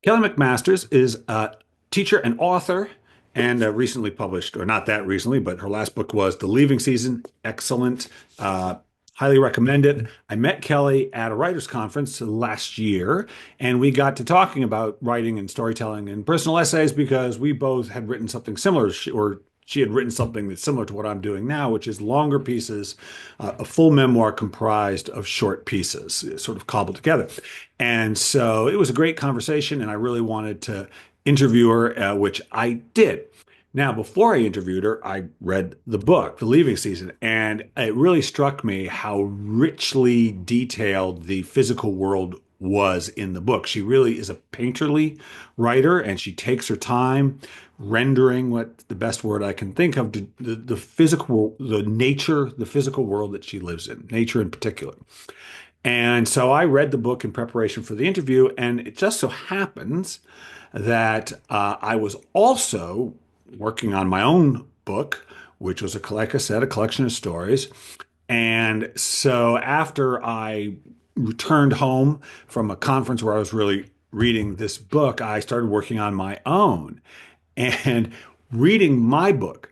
Kelly McMasters is a teacher and author and recently published, or not that recently, but her last book was The Leaving Season. Excellent. Uh, Highly recommend it. I met Kelly at a writers' conference last year, and we got to talking about writing and storytelling and personal essays because we both had written something similar, or she had written something that's similar to what I'm doing now, which is longer pieces, a full memoir comprised of short pieces, sort of cobbled together. And so it was a great conversation, and I really wanted to interview her, which I did. Now, before I interviewed her, I read the book, The Leaving Season, and it really struck me how richly detailed the physical world was in the book. She really is a painterly writer, and she takes her time rendering what the best word I can think of, the physical, the nature, the physical world that she lives in, nature in particular. And so I read the book in preparation for the interview, and it just so happens that I was also working on my own book, which was like I said, a collection of stories. And so after I returned home from a conference where I was really reading this book, I started working on my own. And reading my book,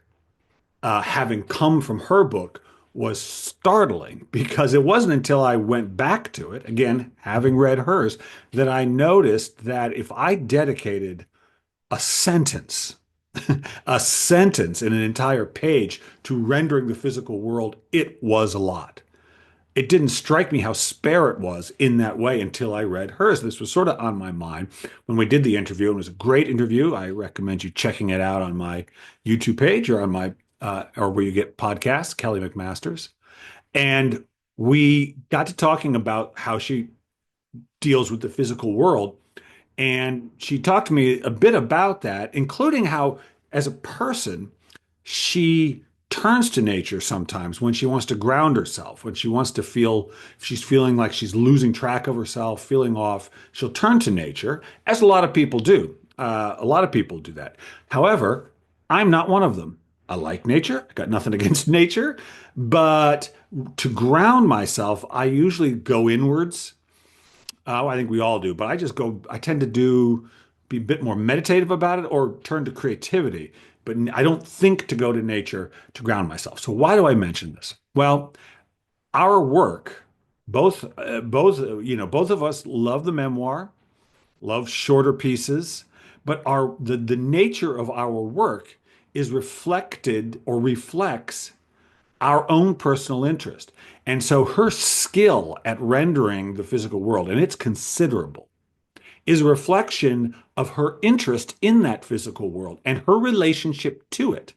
having come from her book, was startling because it wasn't until I went back to it, again, having read hers, that I noticed that if I dedicated a sentence, a sentence in an entire page to rendering the physical world, it was a lot. It didn't strike me how spare it was in that way until I read hers. This was sort of on my mind when we did the interview. It was a great interview. I recommend you checking it out on my YouTube page or on my or where you get podcasts, Kelly McMasters. And we got to talking about how she deals with the physical world. And she talked to me a bit about that, including how, as a person, she turns to nature sometimes when she wants to ground herself, when she wants to feel, if she's feeling like she's losing track of herself, feeling off, she'll turn to nature, as a lot of people do. A lot of people do that. However, I'm not one of them. I like nature. I got nothing against nature, but to ground myself, I usually go inwards. I think we all do, but I tend to be a bit more meditative about it or turn to creativity. But I don't think to go to nature to ground myself. So why do I mention this? Well, our work, both of us love the memoir, love shorter pieces, but the nature of our work is reflected or reflects our own personal interest. And so her skill at rendering the physical world, and it's considerable, is a reflection of her interest in that physical world and her relationship to it.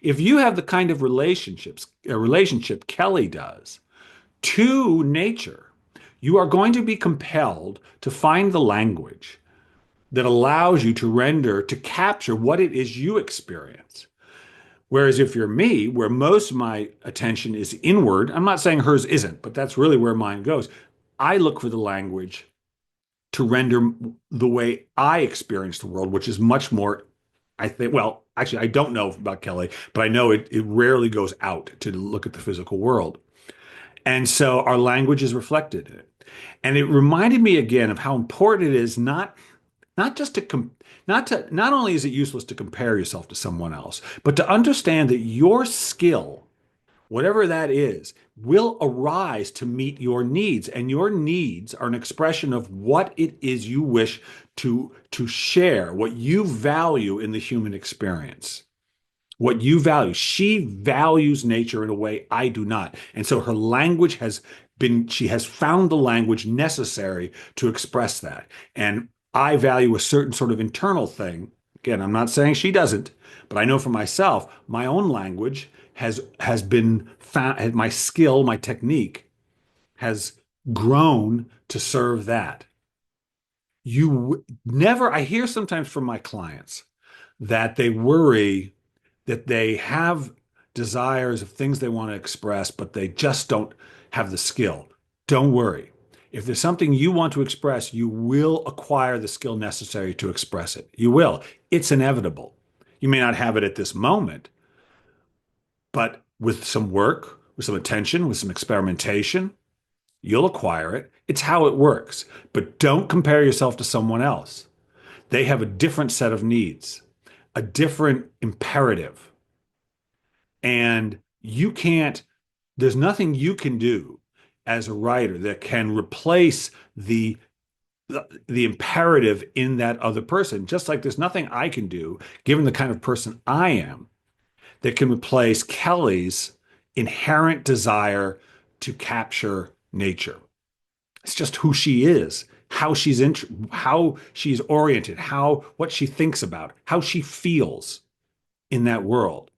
If you have the kind of relationship Kelly does to nature, you are going to be compelled to find the language that allows you to render, to capture what it is you experience. Whereas if you're me, where most of my attention is inward, I'm not saying hers isn't, but that's really where mine goes. I look for the language to render the way I experience the world, which is much more, I think, well, actually, I don't know about Kelly, but I know it rarely goes out to look at the physical world. And so our language is reflected in it. And it reminded me again of how important it is not just to not only is it useless to compare yourself to someone else, but to understand that your skill, whatever that is, will arise to meet your needs. And your needs are an expression of what it is you wish to share, what you value in the human experience, what you value. She values nature in a way I do not. And so her language she has found the language necessary to express that. And I value a certain sort of internal thing. Again, I'm not saying she doesn't, but I know for myself, my own language has been found, my skill, my technique has grown to serve that. I hear sometimes from my clients that they worry that they have desires of things they want to express, but they just don't have the skill. Don't worry. If there's something you want to express, you will acquire the skill necessary to express it. You will. It's inevitable. You may not have it at this moment, but with some work, with some attention, with some experimentation, you'll acquire it. It's how it works. But don't compare yourself to someone else. They have a different set of needs, a different imperative. And there's nothing you can do as a writer that can replace the imperative in that other person. Just like there's nothing I can do, given the kind of person I am, that can replace Kelly's inherent desire to capture nature. It's just who she is, how she's oriented, what she thinks about, how she feels in that world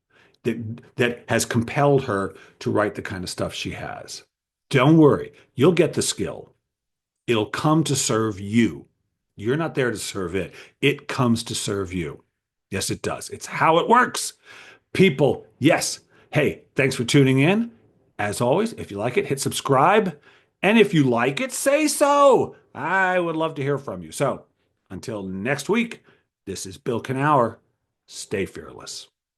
that has compelled her to write the kind of stuff she has. Don't worry, you'll get the skill. It'll come to serve you. You're not there to serve it. It comes to serve you. Yes, it does. It's how it works. People, yes. Hey, thanks for tuning in. As always, if you like it, hit subscribe. And if you like it, say so. I would love to hear from you. So until next week, this is Bill Kenower. Stay fearless.